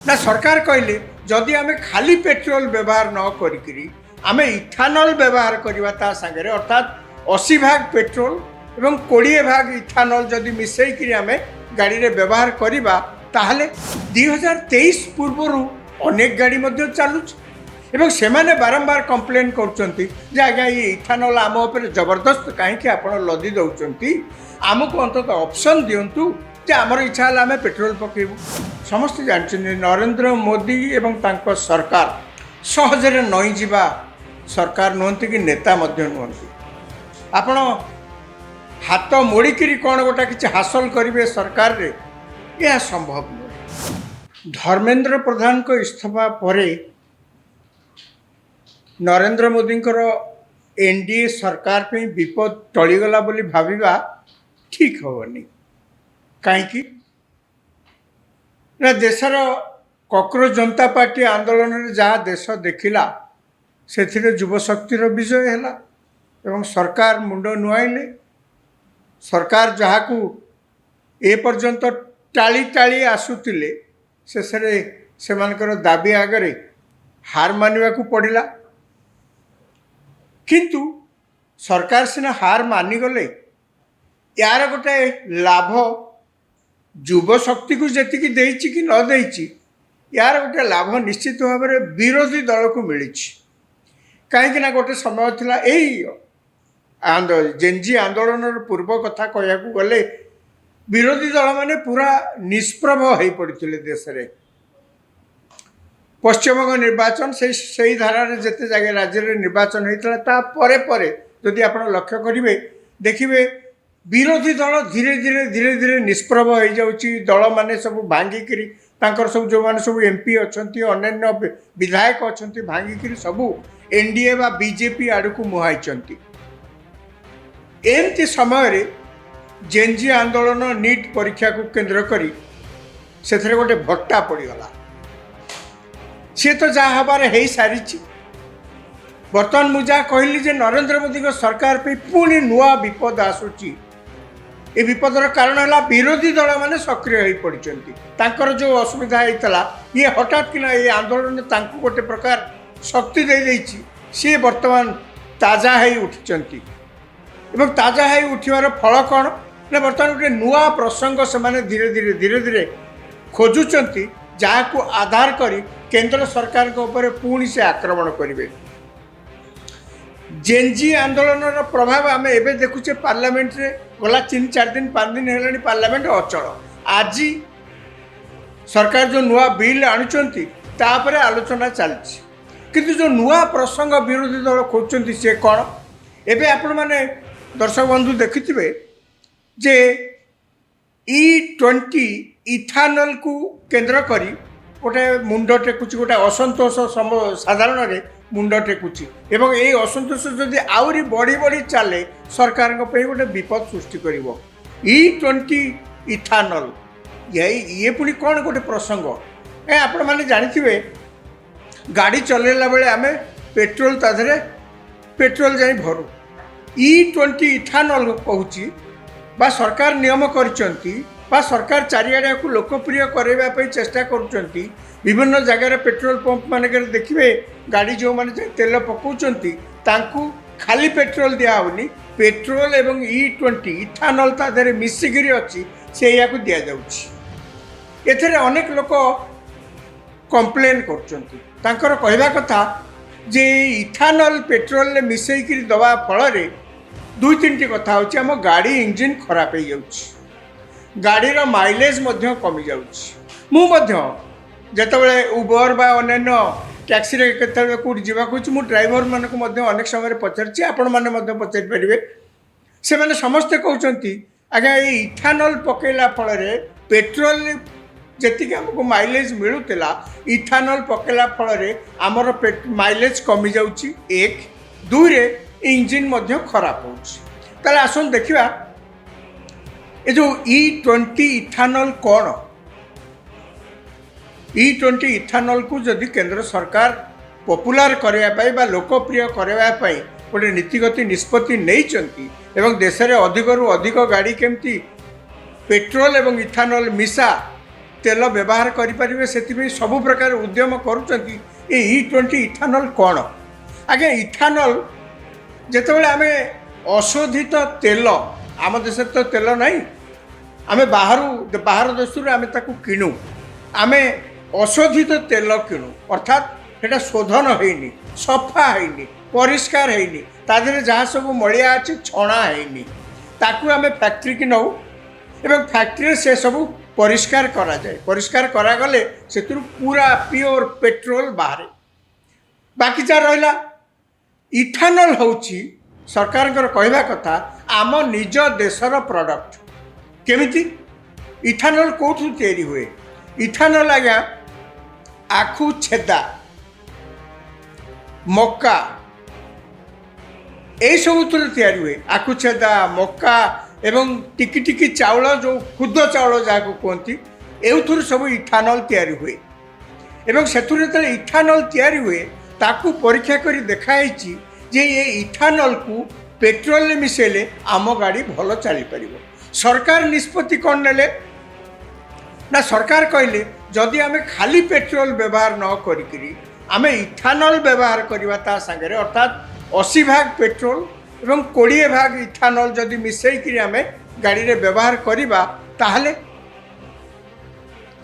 ना सरकार कहले जदि आमे खाली पेट्रोल व्यवहार न करी आमे इथानल व्यवहार करवा ता संगे अर्थात 80 भाग पेट्रोल एवं 20 भाग इथानल जदि मिसई आमे गाड़ी रे व्यवहार करवा ताहले 2023 पूर्व अनेक गाड़ी मध्य चालुच एवं सेमाने बारंबार कंप्लेन करचंती जे आज्ञा ये इथानल आम उपर जबरदस्त कहीं आपण लदी दौरान आमको अंततः ऑप्शन दिंतु जे आमर इच्छा है आम पेट्रोल पकेबू। समस्त जानते नरेंद्र मोदी एवं तांको सरकार सहजरे नई जीवा सरकार नुहति कि नेता नुहति आपण हाथ मोड़िकी कौन गोटा कि हासिल करेंगे सरकार रे यह संभव नुहे। धर्मेंद्र प्रधान को इस्तीफा पर नरेंद्र मोदी एनडीए सरकार पे विपद टलीगला बोली भाविबा ठीक हेनी कहीं ना देशर कॉकरोच जनता पार्टी आंदोलन में जहाँ देश देखला से युव शक्तिर विजय है एवं सरकार मुंड नुआईले सरकार जहाँ को ए पर्यंत टाली टाली आसुतिले शेषे से दाबी आगे हार मानवा को पड़ा किंतु सरकार सिना हार मानिगले यार गोटे लाभ युव शक्ति को जी देची कि न देची यार गोटे लाभ निश्चित भाव में विरोधी दल को मिली कहीं गोटे समय थिला जेनजी आंदोलन पूर्व कथा कहया गले विरोधी दल माने पूरा निष्प्रभ हो पड़ते देश में पश्चिमबंग निर्वाचन से धारा जिते जगह राज्य में निर्वाचन होता परे परे जदि आप लक्ष्य करेंगे देखिए विरोधी दल धीरे धीरे धीरे धीरे निष्प्रभ हो जाऊँगी दल माने सब भांगिकी सब जो मैंने सब एमपी अच्छा अन्य विधायक अच्छा भांगिकी सब एनडीए बा बीजेपी आड़ को मुहाई एमती समय जेनजी आंदोलन नीट परीक्षा को केंद्र करी से गोटे भट्टा पड़गला सी तो जहाँ हबार हो सारी बर्तमान मुझे कहली जे नरेंद्र मोदी सरकार पे पुणी नुआ विपद आसूची ए विपदर कारण है विरोधी दल मैंने सक्रिय हो पड़ते जो असुविधा होता ये हठात कि ये आंदोलन गोटे प्रकार शक्ति दे देछि सी बर्तमान ताजा हो उठी एवं ताजा हो उठार फल कौन ना बर्तमान गोटे नुआ प्रसंग से धीरे धीरे धीरे धीरे खोजुंट जहाँ को आधार करी केंद्र सरकार के ऊपर पुणी से आक्रमण करेंगे। जेनजी आंदोलन प्रभाव आम एवं देखुचे पार्लियामेंट रे गला 3-4 दिन 5 दिन है पार्लियामेंट अचल आज सरकार जो नुआ बिल आणुचंती तापर आलोचना चलती किंतु जो नुआ प्रसंग विरोधी दल खोजुंट सी कौन एवं आपण मैंने दर्शक बंधु देखिथिबे जे E20 इथानल को केंद्र करी गोटे मुंड टेकुची गोटे असंतोष साधारण मुंड टेकुची एवं ये असंतोष जदि आउरी बढ़ी बढ़ी चले सरकार गोटे विपद सृष्टि कर E20 इथानल ये पुणी कौन गोटे प्रसंग आपण मैंने जानी गाड़ी चलेला बेले आम पेट्रोल ताधरे पेट्रोल जाई भरू E20 इथानल कहूँ बा सरकार नियम करचंती बा सरकार चारिआडे को लोकप्रिय करने चेष्टा करुँच विभिन्न जगार पेट्रोल पंप मानक देखिए गाड़ी जो मैंने तेल पकाउंट खाली पेट्रोल दिहनी पेट्रोल एवं E20 इथानल ताधे मिसिकी अच्छी से या दि जाऊँगी अनेक लोक कंप्लेन कर कहवा कथा जे इथानल पेट्रोल मिसईकरी दवा फल 2-3टी कथा होची आम गाड़ी इंजिन खराब हो जाऊँगी गाड़ी माइलेज कमी जाऊँगी जितेबाला उबर बा अन्य टैक्सी केतबे कौट जावाक मु ड्राइवर मानक अनेक समय पचारि आपण मैंने पचारि पारे से मैंने समस्ते कहते आज्ञा ये इथानल पकेला फल पेट्रोल जी आमको माइलेज मिलूला इथानल पकेला फल आमर माइलेज कमी जाऊँगी 1 2 रे इंजिन खराब हो आसन देखा ये जो E20 इथानल कौन E20 इथानल को जदि केंद्र सरकार पॉपुलर करने बा लोकप्रिय करने गोटे नीतिगत निष्पत्ति नहीं देश में अधिक रु अधिक गाड़ी केमती पेट्रोल एवं इथानल मिसा तेल व्यवहार करें से सब प्रकार उद्यम करुँच E20 इथानल कौन आज्ञा इथानल जिते आम अशोधित तेल आम देश तो तेल नहीं आम बाहर देश आम किणु आम अशोधित तेल किणु अर्थात सेटा शोधन होनी सफा होनी परिष्कार होनी तादेह जहाँ सब मलिया अच्छी छणा होनी ताकू आम फैक्ट्री की नौ एवं फैक्ट्री से सब परिष्कार करा जाए परिष्कार करागले से पूरा प्योर पेट्रोल बाहर बाकी जहाँ रहा इथानल होची सरकार कहवा कथा आम निज देशर प्रोडक्ट केमिति इथानल कौटू तैयारी हुए इथानल आज्ञा आखु छेदा मक्का यही सब तैयारी हुए आखु छेदा मक्का एवं टिकी टिकी चाउल जो खुद चाउल जहाँ कहती एथुर सब इथानल तैयारी हुए एवं से इथानल तैयारी हुए ताकू परीक्षा कर देखाई जे ये इथानल को पेट्रोल मिसेले आम गाड़ी भल चली पार सरकार निष्पत्ति कौन नेले ना सरकार कहले जदि आम खाली पेट्रोल व्यवहार न करी आम इथानल व्यवहार करवा ता सांगे अर्थात 80 भाग पेट्रोल एवं 20 भाग इथानल जदि मिसेक आम गाड़ी रे व्यवहार करवा ताहले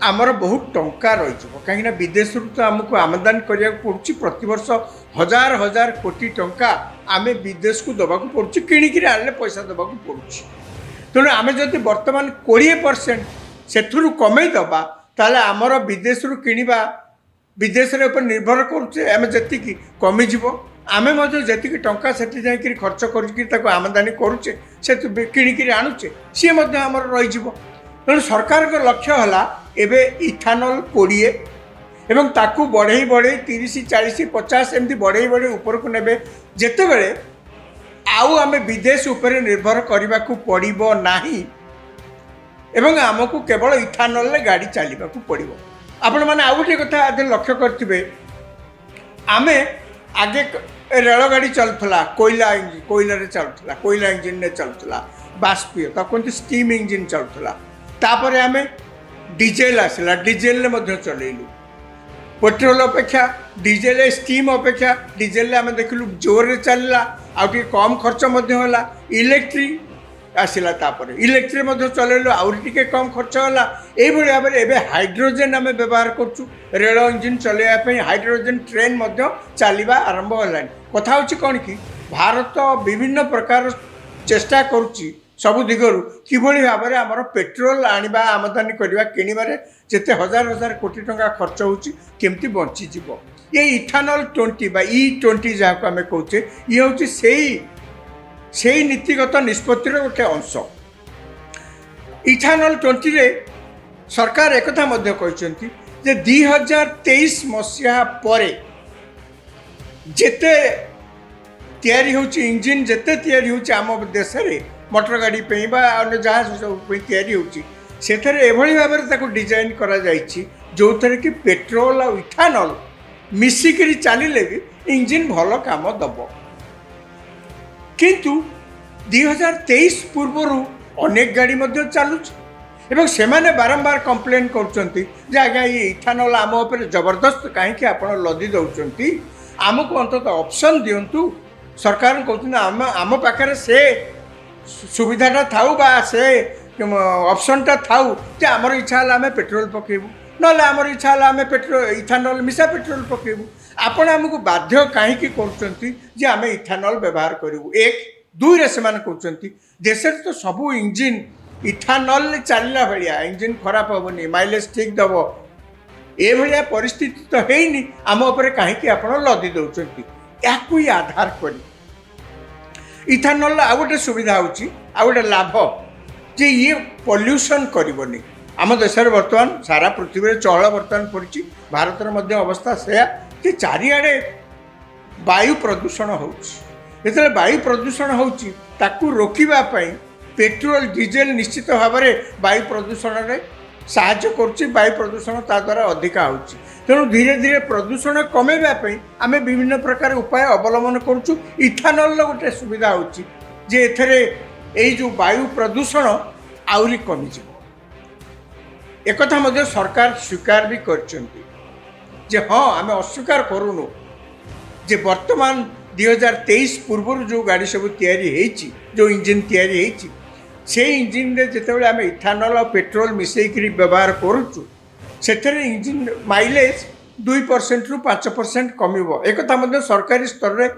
आमर बहुत टंका रही कहीं विदेश तो आमको आमदानी करा पड़ुछि प्रतिवर्ष हजार हजार कोटी टंका आम विदेश को दबाक पड़ुछि किणिकी आने पैसा दबाक पड़ुछि तेणु आम जदि बर्तमान 20% से कमे दबा ताले आमर विदेश किणवा विदेश ऊपर निर्भर करुचे आम जी कमिज आम जी टंका से जाकि खर्च कर आमदानी करुचे से किणिकी आणुचे सी आमर रही तेणु सरकार का लक्ष्य है एबे इथानल 20 एवं ताकू बढ़े बढ़े 30 40 50 एमती बढ़े बढ़े ऊपर को नेबे जेते बेले आउ आम विदेश उपर निर्भर करने को पड़ो नहीं एवं आमको केवल इथानल रे गाड़ी चलने को पड़ो आपण मैंने आउ गोटे कथा आदि लक्ष्य करेंगे आम आगे रेलगाड़ी चलुला कोयला चलुला कोयला इंजिन रे चलुला बाष्पीय तो कहते स्टीम इंजिन चलुला तापर आम डीजेल आसला डीजेल चलैलु पेट्रोल अपेक्षा डीजेल स्टीम अपेक्षा डीजेल आम देखलु जोर चलला आउ कम खर्च है इलेक्ट्रिक आसला तापर इलेक्ट्रिक चलैलु आउरी कम खर्च है यही भाव में हाइड्रोजेन आम व्यवहार करुँ रेल इंजिन चलैया हाइड्रोजेन ट्रेन चलवा आरंभ है कथा हूँ कौन कि भारत विभिन्न प्रकार चेष्टा करुच्ची सबु दिगरु किभली भाव में आमर पेट्रोल आनिबा आमदानी करवा किणवारे जिते हजार हजार कोटी टंका खर्च होची केमती बंचीज ये इथानल 20 बा E20 जहाँ को आम कहे ये हूँ से नीतिगत निष्पत्तिर गोटे अंश इथानल 20 रे सरकार एक कहते जे 2023 मसीहा परे जेते तैयारी होची इंजिन जेते तैयारी होची आम देश रे मोटर गाड़ी पे अन्य जहाज सब तैयारी होची सेथरे एभली भाव में डिजाइन करा जाइछि जो थरे कि पेट्रोल और इथानल मिसिकरी चलिले भी इंजिन भल काम दब किंतु 2023 पूर्वर अनेक गाड़ी चलुच एवं सेमाने बारंबार कंप्लेन कर आज्ञा ये इथानल आम उपर जबरदस्त कहीं आप लदी दौरान आमको अंततः ऑप्शन दिंतु सरकार कहते आम पाखे से सुविधाटा थाउ बा से ऑप्शनटा थाउ जे आमर इच्छा है आम पेट्रोल पकेबू ना आमर इच्छा है आम पेट्रोल इथानल मिसा पेट्रोल पकेबू आपण आमको बाध्य कहीं कर आम इथानल व्यवहार करूँ एक दुई रे से कहते देश तो सबू इंजिन इथानल चलला भाया इंजिन खराब हेनी माइलेज ठीक दब ये परिस्थिति तो है आम उपर कहीं आप लदी दौरान या आधार कर इथानल आ गोटे सुविधा होची आ गोटे लाभ जे ये पॉल्यूशन करबनी आम देश में बर्तमान सारा पृथ्वी चहल बर्तमान पड़ी भारतर मध्य अवस्था से कि चारिआडे वायु प्रदूषण होते वायु प्रदूषण होची ताकू रोकिबा पई पेट्रोल डीजेल निश्चित भाव में वायु प्रदूषण रे साहाय्य करुच्ची वायु प्रदूषण ता द्वारा अधिका होची तेणु धीरे धीरे प्रदूषण कमेवाई आम विभिन्न प्रकार उपाय अवलम्बन करुचु इथानल गोटे सुविधा होची जे एथरे एई जो वायु प्रदूषण आउरी कमिज एकथा मध्य सरकार स्वीकार भी करछंती जे हाँ आम अस्वीकार करूनु जे वर्तमान 2023 पूर्व जो गाड़ी सब तैयारी जो इंजिन तैयारी से इंजिन रे जितेबाला आम इथानल और पेट्रोल मिसेक व्यवहार करुचु से इंजिन माइलेज 2% रु 5% कमिब एक सरकारी स्तर में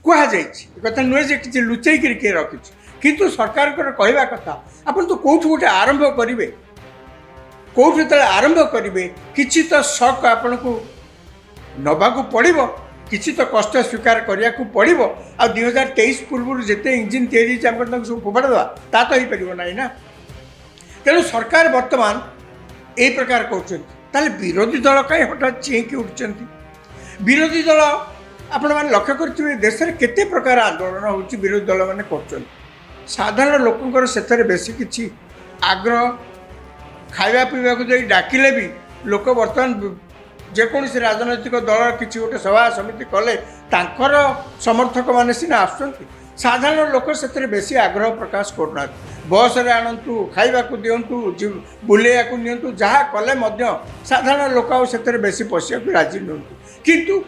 कहुई नुहे जे कि लुचई किए रखी किंतु सरकार कहवा कथा आपन तो कौट गोटे आरंभ करेंगे कौट जो आरंभ करेंगे किसी तो शक आपन को नवाक पड़ो किसी तो कष्ट स्वीकार करने को पड़ो आ 2023 पूर्व जिते इंजिन तैयारी सब फोपाड़ देवा ता तो हो पार ना ना तेणु सरकार बर्तमान यही प्रकार कहते विरोधी दल कहीं हठात चींकी उठुंट विरोधी दल आपण मैंने लक्ष्य करेंगे देश में केते प्रकार आंदोलन हो विरोधी दल मैंने कर साधारण लोकंर से बेसी किसी आग्रह खावा पीवा को डाकिले भी लोक बर्तमान जेकोसी राजनैतिक दल किसी गोटे सभा समिति कले तांकर समर्थक मैंने सीना आसुँच साधारण लोक से बेसी आग्रह प्रकाश करना बस रे आणतु खाइबा को दिंतु बुलेया को नियंतु जहाँ कले साधारण लोक से बेसी पशिया राजी नुहतु किंतु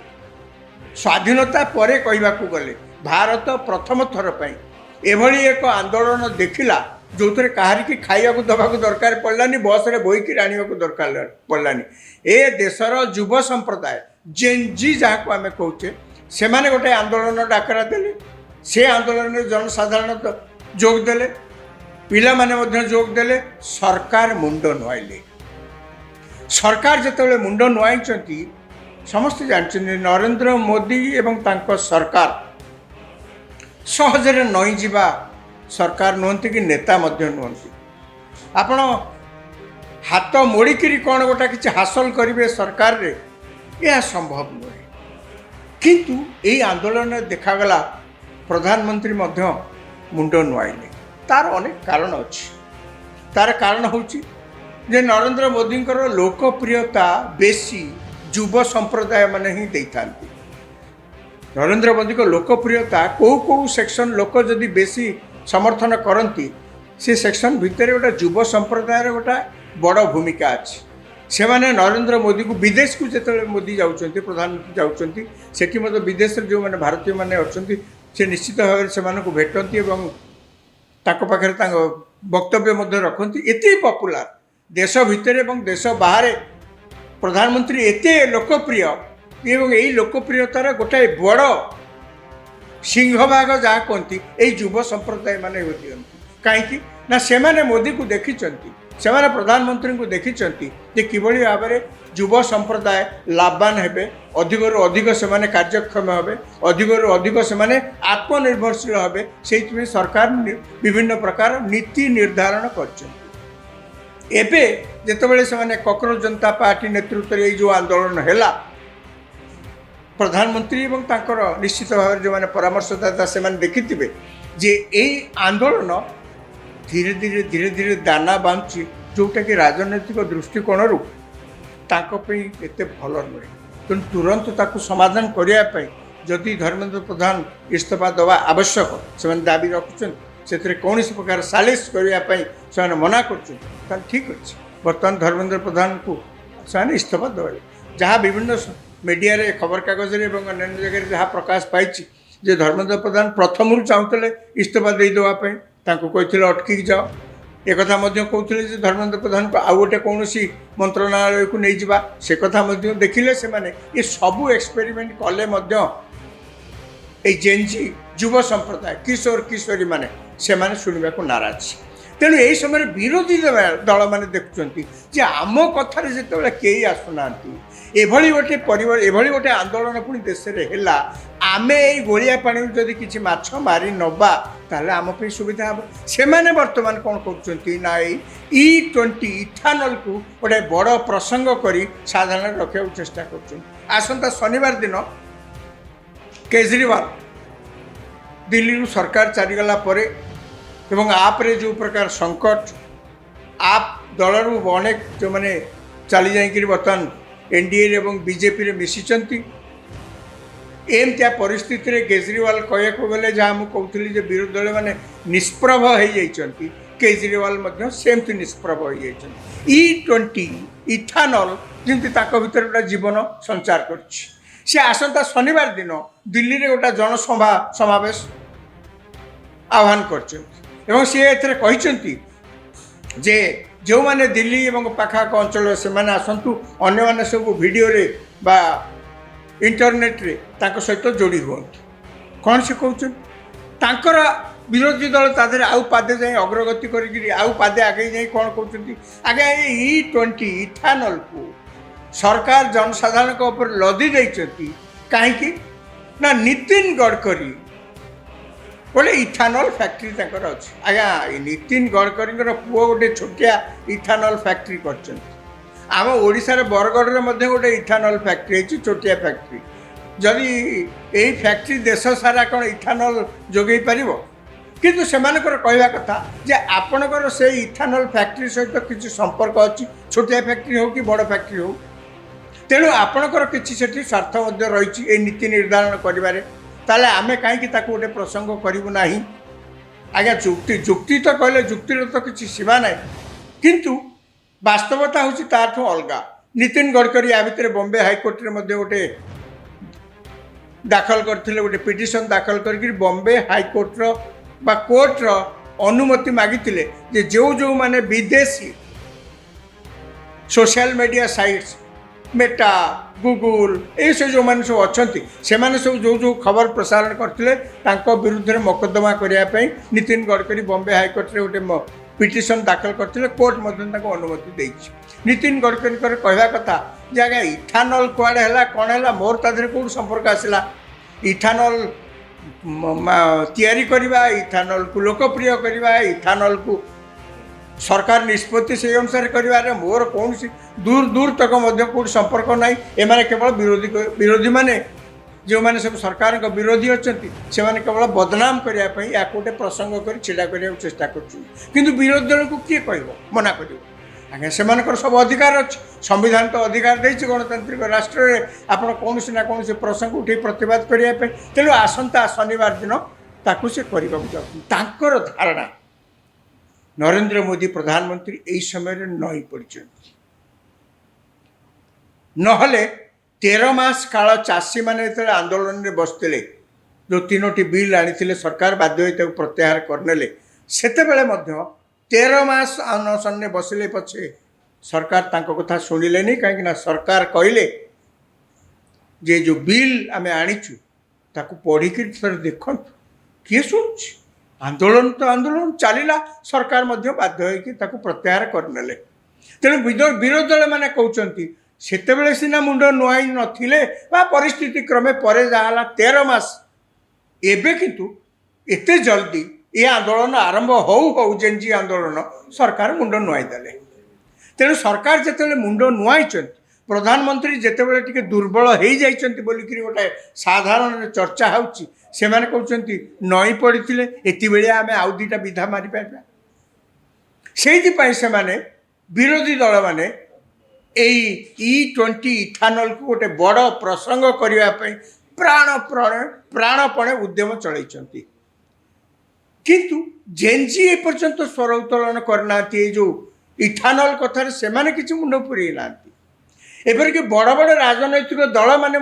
स्वाधीनता परे कहवा गले भारत प्रथम थर पर एभली एक आंदोलन देखिला जो थे कहार की खाइबा दबा दरकार पड़लानी बस रे बोईक आने को दरकार पड़लानी ए देशर युव संप्रदाय जेनजी जहाँ को आम कहे से मैंने गोटे आंदोलन डाकरा देले से आंदोलन में जनसाधारण जोगदेले पिला माने जोग देले सरकार मुंड नुआइले सरकार जिते मुंड नुआई समस्ते जानते नरेंद्र मोदी एवं तांको सरकार सहजरे नई जीवा सरकार नुहति कि नेता नुहति आपण हाथ मोड़िकी कौन गोटा कि हासिल करेंगे सरकार रे यह संभव नुहे किंतु यही आंदोलन में देखागला प्रधानमंत्री मुंड नुआइले तार अनेक कारण अच्छी तार कारण हूँ जे नरेंद्र मोदी लोकप्रियता बेसी युव संप्रदाय माने ही देता नरेंद्र मोदी को लोकप्रियता कौ सेक्शन लोक जदि बेसी समर्थन करती से सेक्शन भितर गोटे युव संप्रदाय गोटा बड़ भूमिका अच्छी से माने नरेंद्र मोदी को विदेश को जिते मोदी जाऊँच प्रधानमंत्री जाऊँच सेठी विदेश जो मैंने भारतीय मैंने अच्छा से निश्चित भाव से भेटती पाखे वक्तव्य रखती एत पपुलार देश भितर एवं देश बाहर प्रधानमंत्री एत लोकप्रिय एवं यही लोकप्रियतार गोटाए बड़ सिंहभाग जहाँ कहती यही युव संप्रदाय माने कहीं ना से मोदी को देखी से प्रधानमंत्री को देखी किभली भाव में युव संप्रदाय लाभवान हेबे अधिक अधिक से कार्यक्षम हेबे अधिक अधिक से आत्मनिर्भरशील हेबे से सरकार विभिन्न प्रकार नीति निर्धारण करबे जितेबाला से कॉकरोच जनता पार्टी नेतृत्व में जो आंदोलन है प्रधानमंत्री एवं तांकर निश्चित भाव जो मैंने परामर्शदाता से देखी जे यही आंदोलन धीरे धीरे धीरे धीरे दाना बांधुची जोटा कि राजनैतिक दृष्टिकोण एत भल नुहे तेणु तुरंत ताकू समाधान करने जदि धर्मेंद्र प्रधान इस्तीफा देवा आवश्यक से दाबी रखुच्च से कौन प्रकार सालिश करने से मना कर ठीक अच्छे बर्तमान धर्मेंद्र प्रधान को से इस्तीफा देवे जहाँ विभिन्न मीडिया रे खबर कागज अन्य जगह जहाँ प्रकाश पाई जे धर्मेंद्र प्रधान प्रथम चाहूले इस्तीफा देदेवाई कहते अटकी जाओ एक कहते धर्मेंद्र प्रधान को आउ गोटे कौन मंत्रणालय को नहीं जावा से कथा देखिले से माने ये सबू एक्सपेरिमेंट कले जेनजी युव संप्रदाय किशोर किशोरी माने से माने शुणा को नाराज तेणु यही समय विरोधी दल मैंने देखुं आम कथार जो कई आसुना एभली गोटे परिवार एभली गोटे आंदोलन पुणी देश में आमे ये गोलिया पानी जदि किसी माछ मारी नवा ताले आम पे सुविधा हम से बर्तमान कौन कर E20 इथानल को गोटे बड़ प्रसंग करी साधारण रखा चेष्टा कर आसंता शनिवार दिन केजरीवाल दिल्ली सरकार चलीगला एवं आपरे जो प्रकार संकट आप दलरू अनेक जो मैंने चली जाकि बर्तमान एनडीए एवं बीजेपी रे मिशिचंती एमतिया परिस्थिति रे केजरीवाल कहको गले जहाँ मुझे कहती विरोधी दल मैंने निष्प्रभ हो जाती केजरीवाल सेमती निष्प्रभ हो E20 इथानल जमी भीतर गोटे जीवन संचार कर आसंता शनिवार दिन दिल्ली रे गोटे जनसभा समावेश आह्वान कर सी कहते जे जो माने दिल्ली एवं पाखाक अंचल से माने आसतु अन्य माने सब वीडियो रे बा इंटरनेट रे तांको सहित जोड़ी हुआ कौन से कहते तांकर विरोधी दल तादेर आउ पादे जाए अग्रगति करी आउ पादे आगे जाए कौन कहते आगे E20 इथानल को सरकार जनसाधारण को ऊपर लदी देइछथि काहेकि ना नितिन गडकरी बोले इथानल फैक्ट्री तंकर अछि आज्ञा नितिन गडकरी पुओ गोटे छोटिया इथानल फैक्ट्री कर आम ओडिशार बरगढ़ रे मध्य गोटे इथानल फैक्ट्री है छोटिया फैक्ट्री जदि यही फैक्ट्री देश सारा कौन इथानल जोगे पारिबो किंतु सेमानकर कहवा कथा जे आपणकर से इथानल फैक्ट्री सहित किसी संपर्क अच्छी छोटिया फैक्ट्री हो कि बड़ फैक्ट्री हो तेणु आपणकर किसी सेठी स्वार्थ रही नीति निर्धारण करिबारे ताले आमे कहीं गोटे प्रसंग करूँ ना आज्ञा जुक्ति जुक्ति तो कहले जुक्तिर तो किसी सीमा ना किंतु वास्तवता हूँ ताठू अलगा नितिन गडकरी या भितर बॉम्बे हाईकोर्ट रे गोटे दाखल करथिले गोटे पिटिशन दाखल करके बॉम्बे हाईकोर्ट बा कोर्ट अनुमति मागिथिले जे जो माने विदेशी social media sites Meta Google ये जो मैंने सब अच्छा से सब जो खबर प्रसारण करते विरुद्ध में मकदमा करने नितिन गडकरी बॉम्बे हाईकोर्ट रे गोटे पिटिशन दाखल करते कोर्ट अनुमति देछि नितिन गडकरी कहवा कथा जे आज्ञा इथानल कुआड़े है कौन है मोर तादेह कौट संपर्क आसला इथानल तैयारी करवा इथानल को लोकप्रिय करवा इथानल को सरकार निष्पत्ति से अनुसार कर मोर कौन दूर दूर तक कौट संपर्क ना एम केवल विरोधी माने जो मैंने सब सरकार का विरोधी अच्छा से मैंने केवल बदनाम करने या गोटे प्रसंग कर छिड़ा करने चेष्टा कर विरोधी दल को किए कह मना कर आज्ञा से सब अधिकार अच्छे संविधान तो अधिकार देती गणतांत्रिक राष्ट्र में आपड़ कौन ना कौन प्रसंग उठे प्रतिवाद करने तेणु आसंता शनिवार दिन ताकू से करने धारणा नरेंद्र मोदी प्रधानमंत्री यही समय नई पड़ी नहले 13 मास काल चाषी मैंने आंदोलन में बसते जो 3टी बिल आनी सरकार बाध्य प्रत्याहार करने से 13 मास अनशन में बसले पछे सरकार तांको कथा शुणिले नहीं कहीं सरकार कहले जे जो बिल आम आनीचु ताकू पढ़िक देखु किए शुणु आंदोलन तो आंदोलन चलला सरकार बाध्य हो प्रत्याहार करने तेणु विरोधी दल मैंने कहते सेतेबेले सिना मुंड नुआई नथिले बा परिस्थिति क्रमे परे जाहला 13 मास एबे किंतु एते जल्दी ये आंदोलन आरंभ हो जेनजी आंदोलन सरकार मुंड नुआई देले तेणु सरकार जिते मुंड नुआई प्रधानमंत्री जितेबाला टिके दुर्बल हो जाइछन्ति बोलिकी गोटे साधारण चर्चा होउछि से माने कहउछन्ति नई पड़िथिले एति बेले आमे आउ दुईटा विधा मारि पाइबा सेहि पई से माने विरोधी दल माने E20 इथानल को गोटे बड़ प्रसंग करने प्राणपणे उद्यम चलती किंतु जेनजी एपर्यंत स्वर उत्तोलन करना जो इथानल कथार से माने किसी मुंड पुरे ना एपरिक बड़ बड़ राजनैतिक दल माने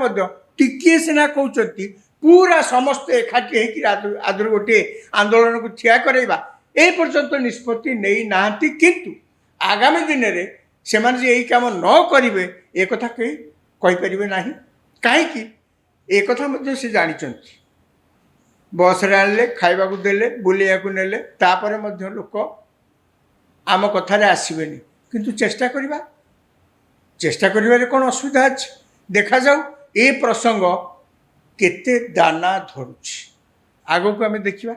टिके सिना कहते पूरा समस्त एकाठी आदर गोटे आंदोलन को ठिया करवा ए पर्यंत निष्पत्ति नहीं ना किंतु आगामी दिन में से माने यही काम न करेंगे एक कथा कहीं कहींपर ना कहीं एक कथा से जानी बस रे आनले खाइबा को देले बुलिया को नेले तापर मध्य लोक आम कथार आसबेनि किंतु चेष्टा करिबारे कौन असुविधा अच्छे देखा जाऊ ए प्रसंग केते दाना धरुछि आगो को आमे देखिबा।